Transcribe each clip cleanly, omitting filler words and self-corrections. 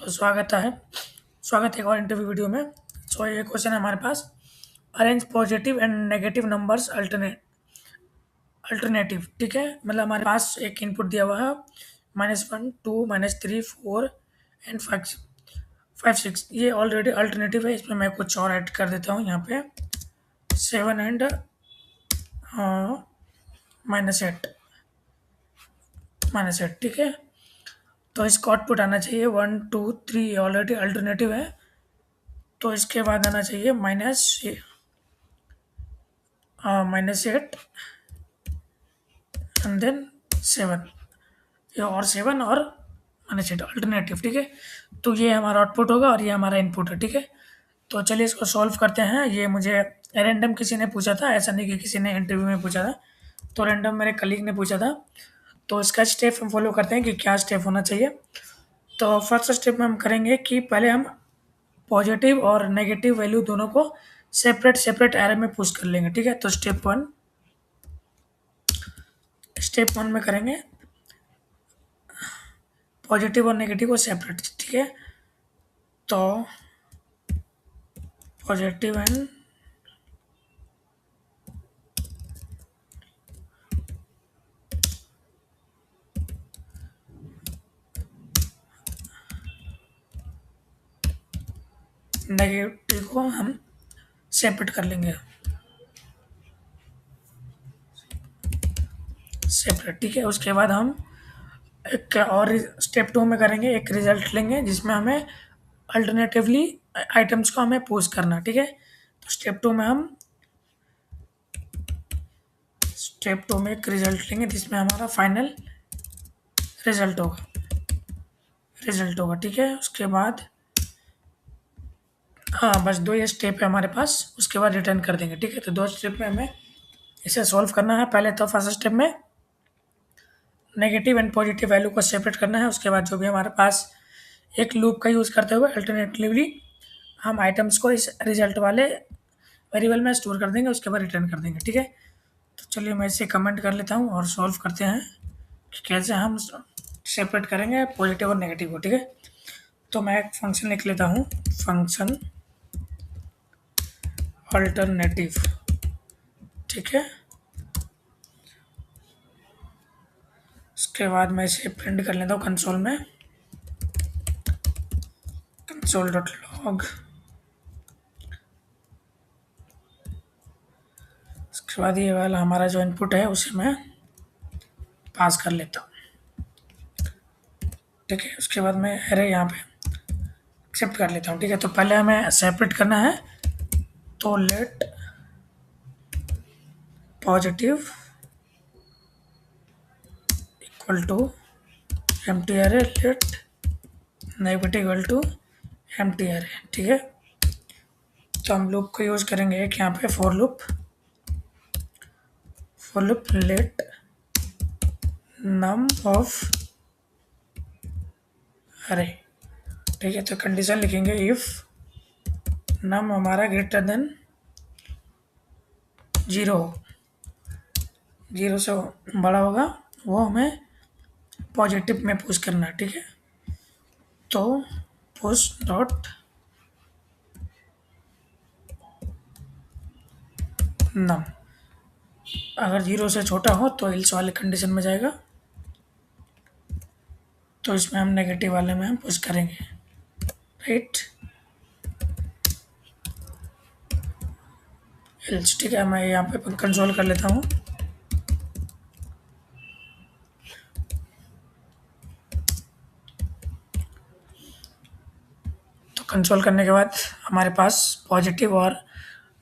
तो स्वागत है एक और इंटरव्यू वीडियो में। ये क्वेश्चन है हमारे पास। Arrange positive and negative numbers alternative. ठीक है, मतलब हमारे पास एक इनपुट दिया हुआ है -1, 2, -3, 4 एंड 5, 6। ये ऑलरेडी अल्टरनेटिव है, इसमें मैं कुछ और ऐड कर देता हूँ यहाँ पे 7 एंड -8। -8 ठीक है। तो इसका आउटपुट आना चाहिए 1, 2, 3। ऑलरेडी अल्टरनेटिव है, तो इसके बाद आना चाहिए -8 एंड देन 7। ये और 7 और -8 अल्टरनेटिव। ठीक है, तो ये हमारा आउटपुट होगा और ये हमारा इनपुट है। ठीक है, तो चलिए इसको सॉल्व करते हैं। ये मुझे रैंडम किसी ने पूछा था, ऐसा नहीं कि किसी ने इंटरव्यू में पूछा था। तो रैंडम मेरे कलीग ने पूछा था। तो इसका स्टेप हम फॉलो करते हैं कि क्या स्टेप होना चाहिए। तो फर्स्ट स्टेप में हम करेंगे कि पहले हम पॉजिटिव और नेगेटिव वैल्यू दोनों को सेपरेट सेपरेट एरे में पुश कर लेंगे। ठीक है, तो स्टेप वन में करेंगे पॉजिटिव और नेगेटिव को सेपरेट। ठीक है, तो पॉजिटिव एंड नेगेटिव को हम सेपरेट कर लेंगे सेपरेट। ठीक है, उसके बाद हम एक और स्टेप 2 में करेंगे, एक रिजल्ट लेंगे जिसमें हमें अल्टरनेटिवली आइटम्स को हमें पोस्ट करना। ठीक है, तो स्टेप 2 में एक रिजल्ट लेंगे जिसमें हमारा फाइनल रिजल्ट होगा। ठीक है, उसके बाद हाँ, बस दो ये स्टेप है हमारे पास, उसके बाद रिटर्न कर देंगे। ठीक है, तो दो स्टेप में हमें इसे सॉल्व करना है। पहले तो फर्स्ट स्टेप में नेगेटिव एंड पॉजिटिव वैल्यू को सेपरेट करना है। उसके बाद जो भी हमारे पास एक लूप का यूज़ करते हुए अल्टरनेटिवली हम आइटम्स को इस रिजल्ट वाले वेरिएबल में स्टोर कर देंगे, उसके बाद रिटर्न कर देंगे। ठीक है, तो चलिए मैं इसे कमेंट कर लेता हूँ और सॉल्व करते हैं कि कैसे हम सेपरेट करेंगे पॉजिटिव और नेगेटिव को। ठीक है, तो मैं एक फंक्शन लिख लेता हूँ, फंक्शन अल्टरनेटिव। ठीक है, उसके बाद मैं इसे प्रिंट कर लेता हूँ कंसोल में, console.log। उसके बाद ये वाला हमारा जो इनपुट है उसे मैं पास कर लेता हूँ। ठीक है, उसके बाद मैं अरे यहाँ पे एक्सेप्ट कर लेता हूँ। ठीक है, तो पहले हमें सेपरेट करना है, तो let positive equal to empty array, let negative equal to empty array. ठीक है, तो हम लूप को यूज़ करेंगे एक यहाँ पे for loop let num of अरे। ठीक है, तो कंडीशन लिखेंगे इफ नम हमारा ग्रेटर देन 0 हो, 0 से बड़ा होगा, वो हमें पॉजिटिव में पुश करना है। ठीक है, तो पुश डॉट नम अगर 0 से छोटा हो तो इल्स वाले कंडीशन में जाएगा, तो इसमें हम नेगेटिव वाले में हम पुश करेंगे। Right, ills. ठीक है, मैं यहाँ पे कंसोल कर लेता हूँ। तो कंसोल करने के बाद हमारे पास पॉजिटिव और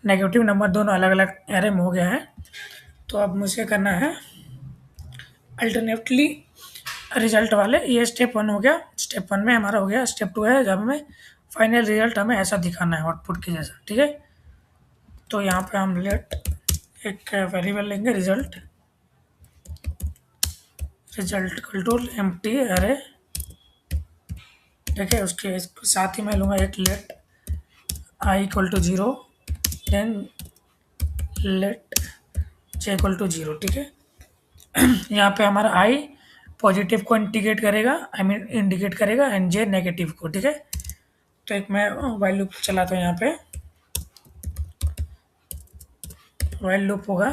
नेगेटिव नंबर दोनों अलग अलग एरे में हो गया है। तो अब मुझे करना है अल्टरनेटली रिजल्ट वाले। ये स्टेप 1 हो गया, स्टेप 1 में हमारा हो गया। स्टेप 2 है जब हमें फाइनल रिजल्ट हमें ऐसा दिखाना है आउटपुट के जैसा। ठीक है, तो यहाँ पे हम लेट एक वेरिएबल लेंगे result equal to empty array. ठीक है, उसके साथ ही मैं लूँगा एक let I equal to 0 then let J equal to 0। ठीक है, यहाँ पे हमारा आई पॉजिटिव को इंडिकेट करेगा, आई मीन इंडिकेट करेगा, एंड जे नेगेटिव को, ठीक है। तो एक मैं वाइल लूप चलाता हूँ यहाँ पे। वाइल लूप होगा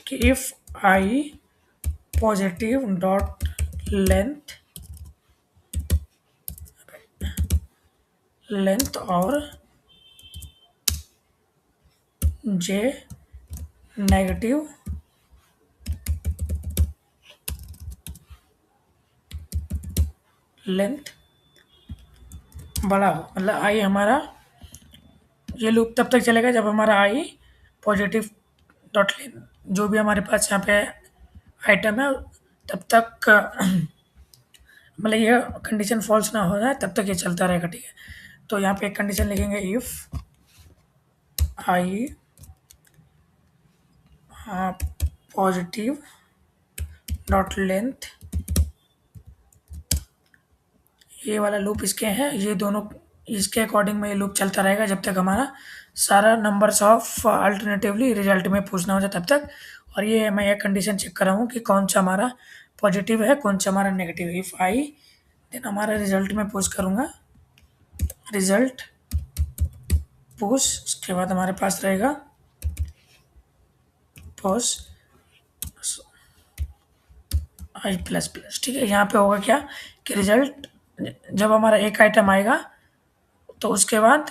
कि if I positive dot length और जे नेगेटिव लेंथ बड़ा हो, मतलब आई हमारा, ये लूप तब तक चलेगा जब हमारा आई पॉजिटिव डॉट लेंथ, जो भी हमारे पास यहाँ पे आइटम है तब तक मतलब ये कंडीशन फॉल्स ना हो जाए तब तक ये चलता रहेगा, ठीक है। तो यहाँ पे एक कंडीशन लिखेंगे, if I positive dot length, ये वाला लूप इसके हैं, ये दोनों इसके अकॉर्डिंग में ये लूप चलता रहेगा जब तक हमारा सारा नंबर्स ऑफ अल्टरनेटिवली रिजल्ट में पूछना हो जाए तब तक। और ये मैं एक कंडीशन चेक कर रहा हूँ कि कौन सा हमारा पॉजिटिव है, कौन सा हमारा नेगेटिव है। इफ आई, देन हमारा रिजल्ट में पुश करूँगा, रिजल्ट पुश, उसके बाद हमारे पास रहेगा पुश आई प्लस प्लस, ठीक है। यहाँ पे होगा क्या कि रिजल्ट जब हमारा एक आइटम आएगा तो उसके बाद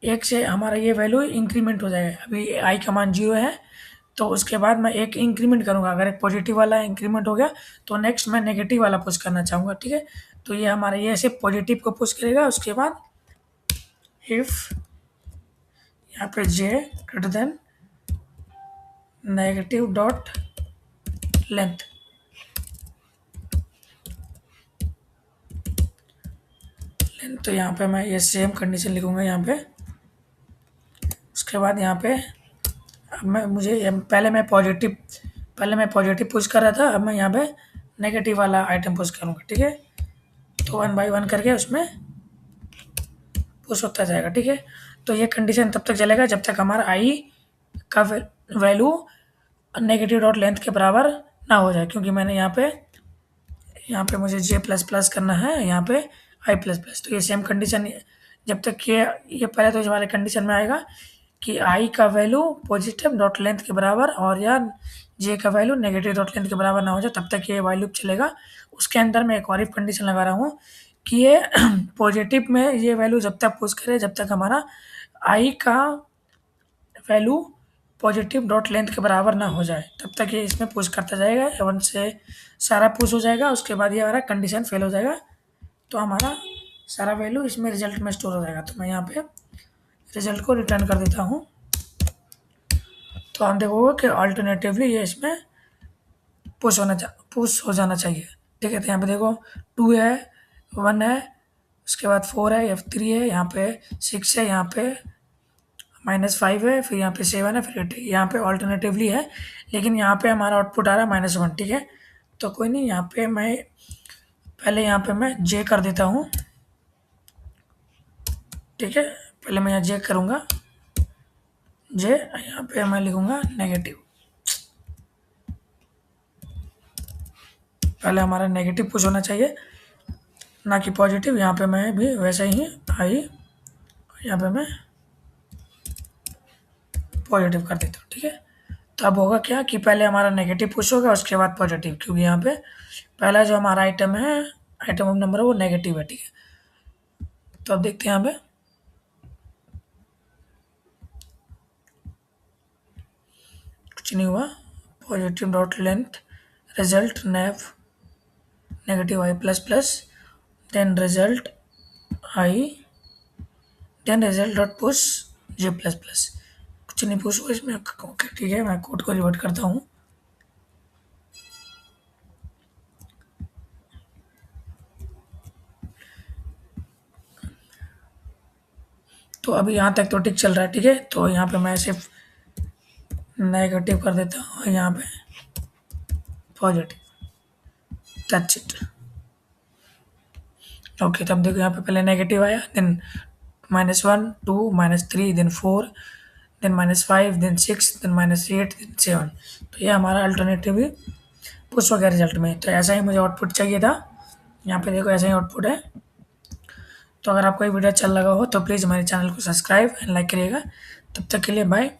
एक से हमारा ये वैल्यू इंक्रीमेंट हो जाएगा। अभी आई का मान 0 है तो उसके बाद मैं एक इंक्रीमेंट करूँगा, अगर एक पॉजिटिव वाला इंक्रीमेंट हो गया तो नेक्स्ट मैं नेगेटिव वाला पुश करना चाहूँगा, ठीक है। तो ये हमारा ये ऐसे पॉजिटिव को पुश करेगा। उसके बाद इफ यहाँ पे j greater than negative dot length, तो यहाँ पे मैं ये सेम कंडीशन लिखूँगा यहाँ पे। उसके बाद यहाँ पे अब पहले मैं पॉजिटिव पुश कर रहा था, अब मैं यहाँ पे नेगेटिव वाला आइटम पुश करूँगा, ठीक है। तो 1 बाई 1 करके उसमें पुश होता जाएगा, ठीक है। तो ये कंडीशन तब तक चलेगा जब तक हमारा आई का वैल्यू नेगेटिव डॉट लेंथ के बराबर ना हो जाए, क्योंकि मैंने यहाँ पे मुझे जे प्लस प्लस करना है, यहाँ पे आई प्लस प्लस। तो ये सेम कंडीशन जब तक ये पहले तो हमारे कंडीशन में आएगा कि आई का वैल्यू पॉजिटिव डॉट लेंथ के बराबर और या जे का वैल्यू नेगेटिव डॉट लेंथ के बराबर ना हो जाए तब तक ये वाइल लूप चलेगा। उसके अंदर मैं एक और इफ कंडीशन लगा रहा हूँ कि ये पॉजिटिव में ये वैल्यू जब तक पुश करे जब तक हमारा आई का वैल्यू पॉजिटिव डॉट लेंथ के बराबर ना हो जाए तब तक ये इसमें पुश करता जाएगा। एवन से सारा पुश हो जाएगा, उसके बाद ये हमारा कंडीशन फेल हो जाएगा तो हमारा सारा वैल्यू इसमें रिजल्ट में स्टोर हो जाएगा। तो मैं यहाँ पे रिजल्ट को रिटर्न कर देता हूँ। तो हम देखोगे कि अल्टरनेटिवली ये इसमें पुश हो जाना चाहिए, ठीक है। तो यहाँ पे देखो 2 है, 1 है, उसके बाद 4 है, F3 है, यहाँ पे 6 है, यहाँ पे -5 है, फिर यहाँ पे 7 है, फिर 8 है। यहाँ पे अल्टरनेटिवली है लेकिन यहाँ पे हमारा आउटपुट आ रहा है -1, ठीक है। तो कोई नहीं, यहाँ पे मैं पहले यहाँ पे मैं जे कर देता हूँ, ठीक है। पहले मैं यहाँ जे करूँगा, जे यहाँ पे मैं लिखूँगा नेगेटिव, पहले हमारा नेगेटिव पुश होना चाहिए ना कि पॉजिटिव। यहाँ पे मैं भी वैसे ही आई, यहाँ पे मैं पॉजिटिव कर देता हूँ, ठीक है। तो अब होगा क्या कि पहले हमारा नेगेटिव पुश होगा उसके बाद पॉजिटिव, क्योंकि यहाँ पे पहला जो हमारा आइटम है, आइटम ऑफ नंबर है, वो नेगेटिव है, ठीक है। तो अब देखते हैं यहाँ पे कुछ नहीं हुआ। Positive dot length result negative i plus plus, then result i, then result dot push j plus plus. कुछ नहीं पुश हुआ इसमें, ओके ठीक है। मैं कोड को रिवर्ट करता हूँ। तो अभी यहाँ तक तो ठीक चल रहा है, ठीक है। तो यहाँ पे मैं सिर्फ नेगेटिव कर देता हूँ, यहाँ पे पॉजिटिव, दैट्स इट। ओके, तब देखो यहाँ पे पहले नेगेटिव आया, then -1, 2, -3, then 4, then -5, then 6, then -8, then 7। तो ये हमारा अल्टरनेटिव पुश हो गया रिजल्ट में। तो ऐसा ही मुझे आउटपुट चाहिए था, यहाँ पे देखो ऐसा ही आउटपुट है। तो अगर आपको ये वीडियो अच्छा लगा हो तो प्लीज़ हमारे चैनल को सब्सक्राइब एंड लाइक करिएगा। तब तक के लिए बाय।